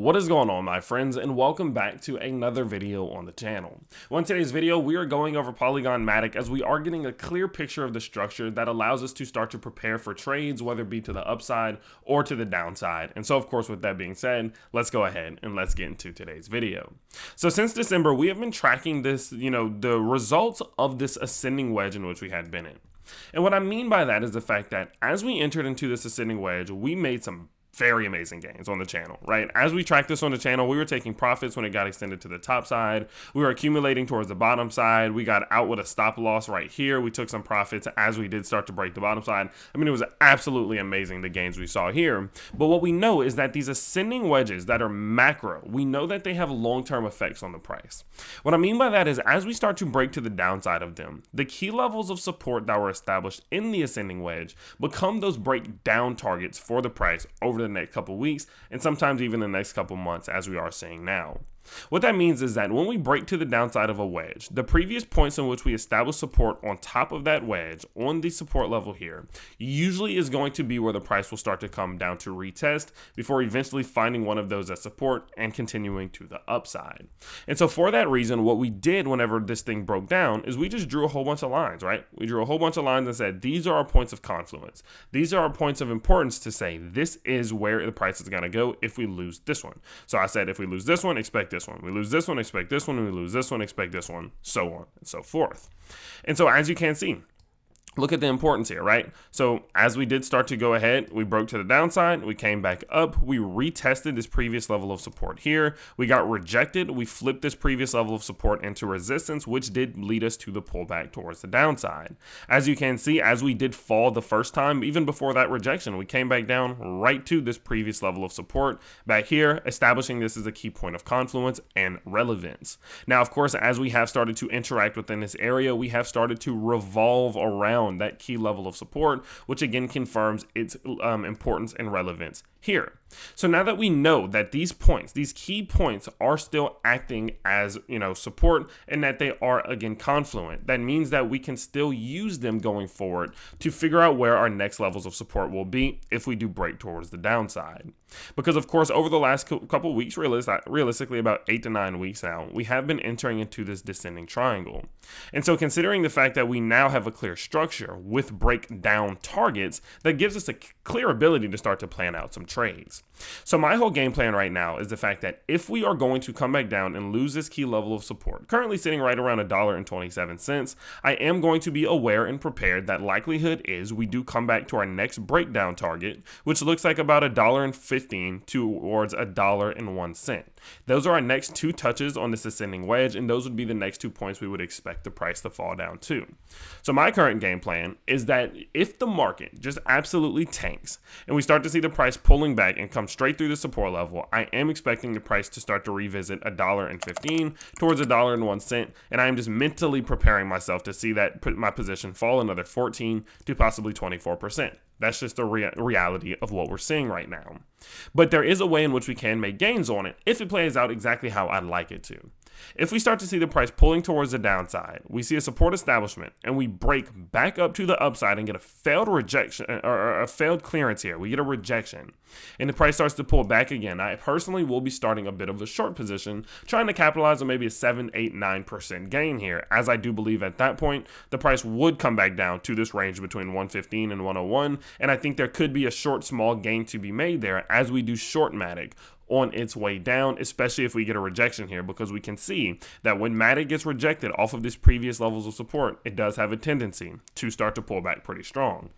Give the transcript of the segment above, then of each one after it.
What is going on, my friends, and welcome back to another video on the channel. Well, in today's video, we are going over Polygon Matic as we are getting a clear picture of the structure that allows us to start to prepare for trades, whether it be to the upside or to the downside. And so, of course, with that being said, let's go ahead and let's get into today's video. So since December, we have been tracking this, the results of this ascending wedge in which we had been in. And what I mean by that is the fact that as we entered into this ascending wedge, we made some very amazing gains on the channel, right? As we tracked this on the channel, we were taking profits when it got extended to the top side. We were accumulating towards the bottom side. We got out with a stop loss right here. We took some profits as we did start to break the bottom side. I mean, it was absolutely amazing, the gains we saw here. But what we know is that these ascending wedges that are macro, we know that they have long-term effects on the price. What I mean by that is as we start to break to the downside of them, the key levels of support that were established in the ascending wedge become those breakdown targets for the price over the next couple weeks and sometimes even the next couple months, as we are seeing now. What that means is that when we break to the downside of a wedge, the previous points in which we establish support on top of that wedge on the support level here usually is going to be where the price will start to come down to retest before eventually finding one of those as support and continuing to the upside. And so for that reason, what we did whenever this thing broke down is we just drew a whole bunch of lines, right? We drew a whole bunch of lines and said, these are our points of confluence. These are our points of importance to say, this is where the price is going to go if we lose this one. So I said, if we lose this one, expect this one. We lose this one, expect this one. And we lose this one, expect this one, so on and so forth. And so as you can see, look at the importance here, right? So as we did start to go ahead, we broke to the downside, we came back up, we retested this previous level of support here, we got rejected, we flipped this previous level of support into resistance, which did lead us to the pullback towards the downside. As you can see, as we did fall the first time, even before that rejection, we came back down right to this previous level of support back here, establishing this as a key point of confluence and relevance. Now, of course, as we have started to interact within this area, we have started to revolve around that key level of support, which again confirms its importance and relevance here. So now that we know that these points, these key points are still acting as, support and that they are again confluent, that means that we can still use them going forward to figure out where our next levels of support will be if we do break towards the downside. Because of course, over the last couple weeks, realistically about 8 to 9 weeks now, we have been entering into this descending triangle. And so considering the fact that we now have a clear structure with breakdown targets, that gives us a clear ability to start to plan out some trades. So my whole game plan right now is the fact that if we are going to come back down and lose this key level of support, currently sitting right around $1.27, I am going to be aware and prepared that likelihood is we do come back to our next breakdown target, which looks like about $1.15 towards $1.01. Those are our next two touches on this ascending wedge, and those would be the next 2 points we would expect the price to fall down to. So my current game plan is that if the market just absolutely tanks and we start to see the price pulling back and come straight through the support level, I am expecting the price to start to revisit $1.15 towards $1.01, and I am just mentally preparing myself to see that my position fall another 14 to possibly 24%. That's just the reality of what we're seeing right now. But there is a way in which we can make gains on it if it plays out exactly how I'd like it to. If we start to see the price pulling towards the downside, we see a support establishment, and we break back up to the upside and get a failed rejection or a failed clearance here. We get a rejection, and the price starts to pull back again. I personally will be starting a bit of a short position, trying to capitalize on maybe a 7, 8, 9% gain here, as I do believe at that point the price would come back down to this range between 115 and 101, and I think there could be a short, small gain to be made there as we do short Matic on its way down, especially if we get a rejection here, because we can see that when Matic gets rejected off of these previous levels of support, it does have a tendency to start to pull back pretty strong.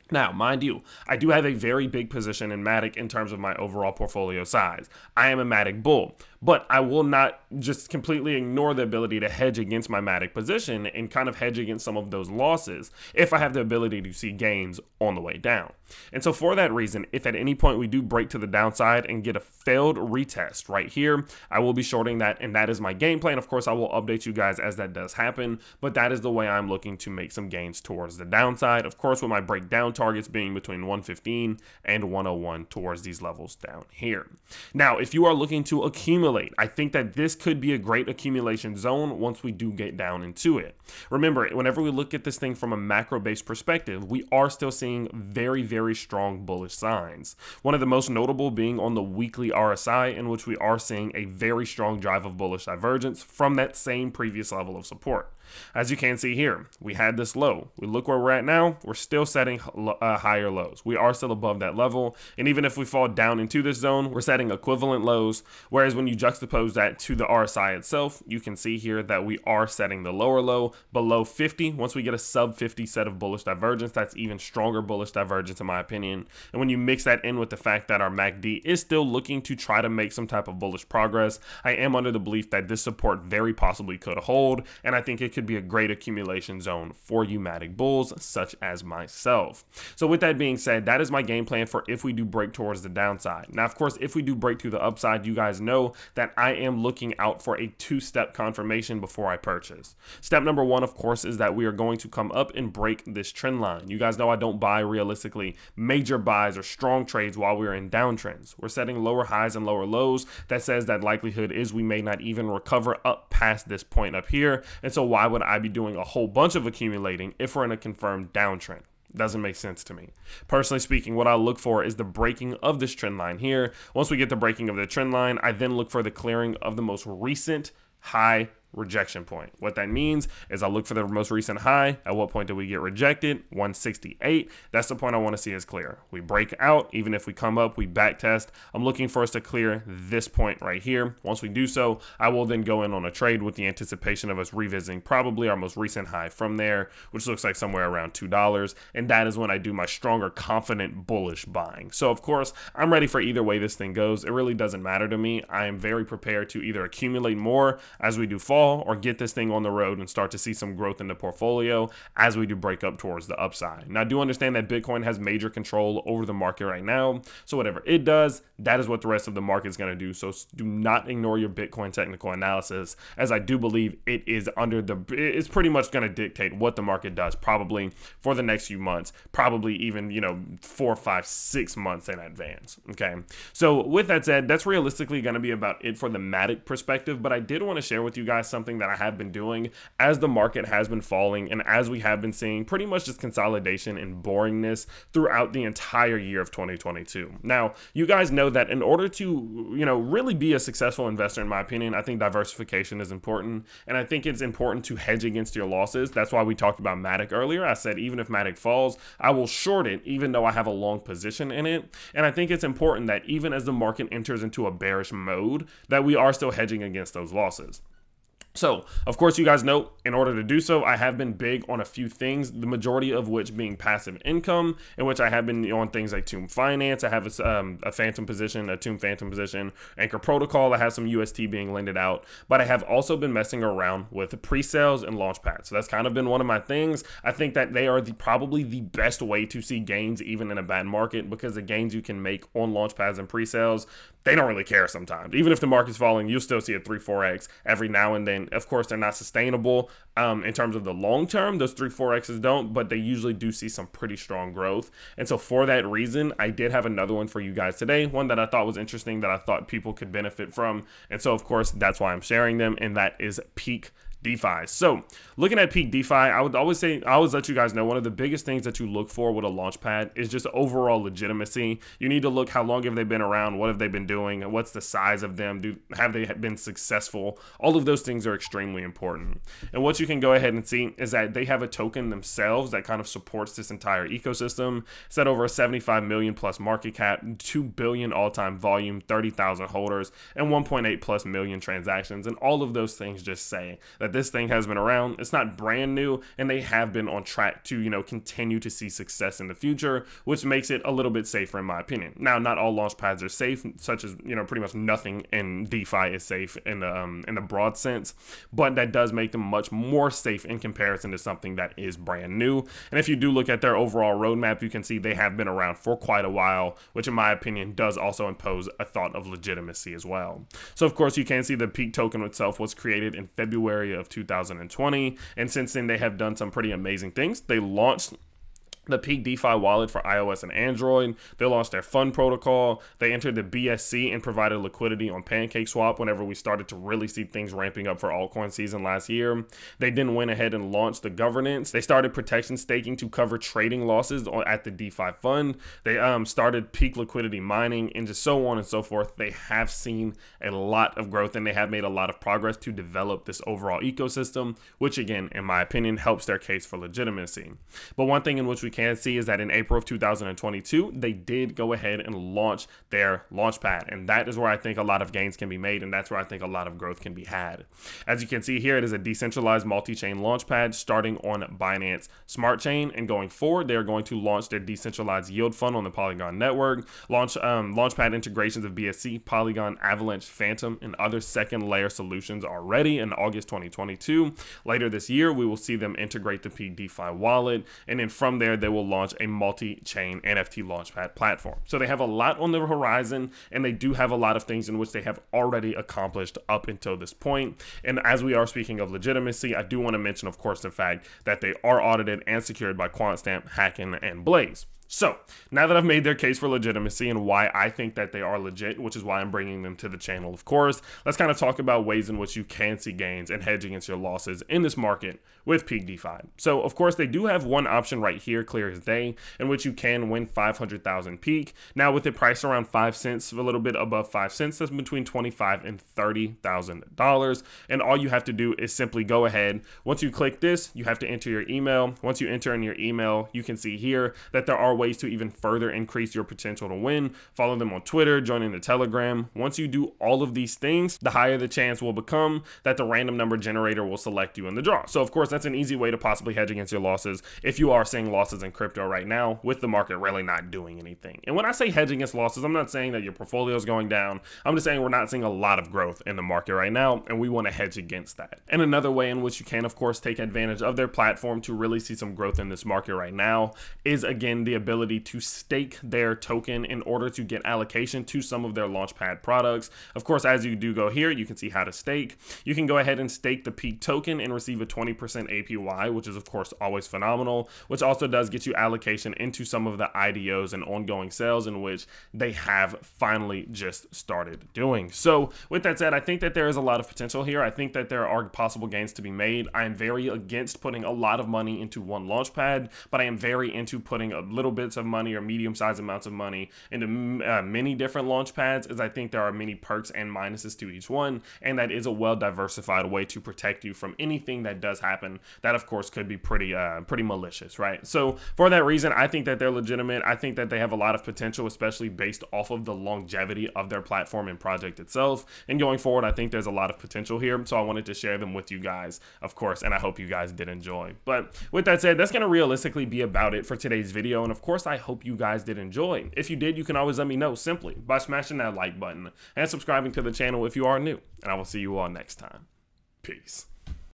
Now, mind you, I do have a very big position in Matic in terms of my overall portfolio size. I am a Matic bull, but I will not just completely ignore the ability to hedge against my Matic position and kind of hedge against some of those losses if I have the ability to see gains on the way down. And so for that reason, if at any point we do break to the downside and get a failed retest right here, I will be shorting that, and that is my game plan. Of course, I will update you guys as that does happen, but that is the way I'm looking to make some gains towards the downside. Of course, with my breakdown targets being between 115 and 101 towards these levels down here. Now, if you are looking to accumulate, I think that this could be a great accumulation zone once we do get down into it. Remember, whenever we look at this thing from a macro-based perspective, we are still seeing very, very strong bullish signs. One of the most notable being on the weekly RSI, in which we are seeing a very strong drive of bullish divergence from that same previous level of support. As you can see here, we had this low. We look where we're at now, we're still setting higher lows. We are still above that level. And even if we fall down into this zone, we're setting equivalent lows. Whereas when you juxtapose that to the RSI itself, you can see here that we are setting the lower low below 50. Once we get a sub 50 set of bullish divergence, that's even stronger bullish divergence in my opinion. And when you mix that in with the fact that our MACD is still looking to try to make some type of bullish progress, I am under the belief that this support very possibly could hold. And I think it could be a great accumulation zone for you Matic bulls such as myself. So with that being said, that is my game plan for if we do break towards the downside. Now, of course, if we do break to the upside, you guys know that I am looking out for a two-step confirmation before I purchase. Step number one, of course, is that we are going to come up and break this trend line. You guys know I don't buy realistically major buys or strong trades while we're in downtrends. We're setting lower highs and lower lows. That says that likelihood is we may not even recover up past this point up here. And so why would I be doing a whole bunch of accumulating if we're in a confirmed downtrend? Doesn't make sense to me. Personally speaking, what I look for is the breaking of this trend line here. Once we get the breaking of the trend line, I then look for the clearing of the most recent high rejection point. What that means is I look for the most recent high. At what point do we get rejected? 168. That's the point I want to see is clear. We break out. Even if we come up, we back test. I'm looking for us to clear this point right here. Once we do so, I will then go in on a trade with the anticipation of us revisiting probably our most recent high from there, which looks like somewhere around $2. And that is when I do my stronger, confident, bullish buying. So of course, I'm ready for either way this thing goes. It really doesn't matter to me. I am very prepared to either accumulate more as we do fall or get this thing on the road and start to see some growth in the portfolio as we do break up towards the upside. Now, I do understand that Bitcoin has major control over the market right now. So whatever it does, that is what the rest of the market is going to do. So do not ignore your Bitcoin technical analysis, as I do believe it is it's pretty much going to dictate what the market does probably for the next few months, probably even, 4, 5, 6 months in advance. Okay. So with that said, that's realistically going to be about it for the Matic perspective, but I did want to share with you guys something that I have been doing as the market has been falling and as we have been seeing pretty much just consolidation and boringness throughout the entire year of 2022. Now, you guys know that in order to, really be a successful investor, in my opinion, I think diversification is important. And I think it's important to hedge against your losses. That's why we talked about Matic earlier. I said, even if Matic falls, I will short it, even though I have a long position in it. And I think it's important that even as the market enters into a bearish mode, that we are still hedging against those losses. So, of course, you guys know, in order to do so, I have been big on a few things, the majority of which being passive income, in which I have been on things like Tomb Finance. I have a Phantom position, a Tomb Phantom position, Anchor Protocol. I have some UST being lended out, but I have also been messing around with pre-sales and Launchpad. So that's kind of been one of my things. I think that they are probably the best way to see gains even in a bad market, because the gains you can make on Launchpads and pre-sales, they don't really care sometimes. Even if the market's falling, you'll still see a 3-4x every now and then. Of course, they're not sustainable in terms of the long term. Those 3-4x's don't, but they usually do see some pretty strong growth. And so for that reason, I did have another one for you guys today, one that I thought was interesting, that I thought people could benefit from. And so, of course, that's why I'm sharing them, and that is PeakDefi. So looking at PeakDefi, I would always let you guys know, one of the biggest things that you look for with a launchpad is just overall legitimacy. You need to look, how long have they been around? What have they been doing? What's the size of them? Have they been successful? All of those things are extremely important. And what you can go ahead and see is that they have a token themselves that kind of supports this entire ecosystem. It's at over a 75 million plus market cap, 2 billion all-time volume, 30,000 holders, and 1.8 plus million transactions. And all of those things just say that this thing has been around. It's not brand new, and they have been on track to, continue to see success in the future, which makes it a little bit safer in my opinion. Now, not all launchpads are safe, such as, pretty much nothing in DeFi is safe in the broad sense, but that does make them much more safe in comparison to something that is brand new. And if you do look at their overall roadmap, you can see they have been around for quite a while, which in my opinion does also impose a thought of legitimacy as well. So of course, you can see the Peak token itself was created in February of 2020, and since then they have done some pretty amazing things. They launched the PeakDefi wallet for iOS and Android. They launched their fund protocol. They entered the BSC and provided liquidity on PancakeSwap whenever we started to really see things ramping up for altcoin season last year. They then went ahead and launched the governance. They started protection staking to cover trading losses at the DeFi fund. They started peak liquidity mining and just so on and so forth. They have seen a lot of growth and they have made a lot of progress to develop this overall ecosystem, which again, in my opinion, helps their case for legitimacy. But one thing in which we can see is that in April of 2022, they did go ahead and launch their launchpad. And that is where I think a lot of gains can be made. And that's where I think a lot of growth can be had. As you can see here, it is a decentralized multi-chain launchpad starting on Binance Smart Chain. And going forward, they are going to launch their decentralized yield fund on the Polygon network, launchpad integrations of BSC, Polygon, Avalanche, Phantom, and other second layer solutions already in August 2022. Later this year, we will see them integrate the PeakDefi wallet. And then from there, they will launch a multi-chain NFT launchpad platform. So they have a lot on the horizon, and they do have a lot of things in which they have already accomplished up until this point. And as we are speaking of legitimacy, I do want to mention, of course, the fact that they are audited and secured by QuantStamp, Hacken, and Blaze. So now that I've made their case for legitimacy and why I think that they are legit, which is why I'm bringing them to the channel, of course, let's kind of talk about ways in which you can see gains and hedge against your losses in this market with PeakDefi. So of course, they do have one option right here, clear as day, in which you can win 500,000 peak. Now with the price around 5 cents, a little bit above 5 cents, that's between $25,000 and $30,000. And all you have to do is simply go ahead. Once you click this, you have to enter your email. Once you enter in your email, you can see here that there are ways to even further increase your potential to win. Follow them on Twitter, joining the Telegram. Once you do all of these things, the higher the chance will become that the random number generator will select you in the draw. So of course, that's an easy way to possibly hedge against your losses if you are seeing losses in crypto right now with the market really not doing anything. And when I say hedge against losses, I'm not saying that your portfolio is going down. I'm just saying we're not seeing a lot of growth in the market right now, and we want to hedge against that. And another way in which you can, of course, take advantage of their platform to really see some growth in this market right now is, again, the ability to stake their token in order to get allocation to some of their launchpad products. Of course, as you do go here, you can see how to stake. You can go ahead and stake the Peak token and receive a 20% APY, which is of course always phenomenal, which also does get you allocation into some of the IDOs and ongoing sales in which they have finally just started doing. So with that said, I think that there is a lot of potential here. I think that there are possible gains to be made. I am very against putting a lot of money into one launchpad, but I am very into putting a little bits of money or medium-sized amounts of money into many different launch pads, as I think there are many perks and minuses to each one, and that is a well-diversified way to protect you from anything that does happen that of course could be pretty malicious, right? So for that reason, I think that they're legitimate. I think that they have a lot of potential, especially based off of the longevity of their platform and project itself. And going forward, I think there's a lot of potential here, so I wanted to share them with you guys, of course, and I hope you guys did enjoy. But with that said, that's going to realistically be about it for today's video, and of course, I hope you guys did enjoy. If you did, you can always let me know simply by smashing that like button and subscribing to the channel if you are new, and I will see you all next time. Peace.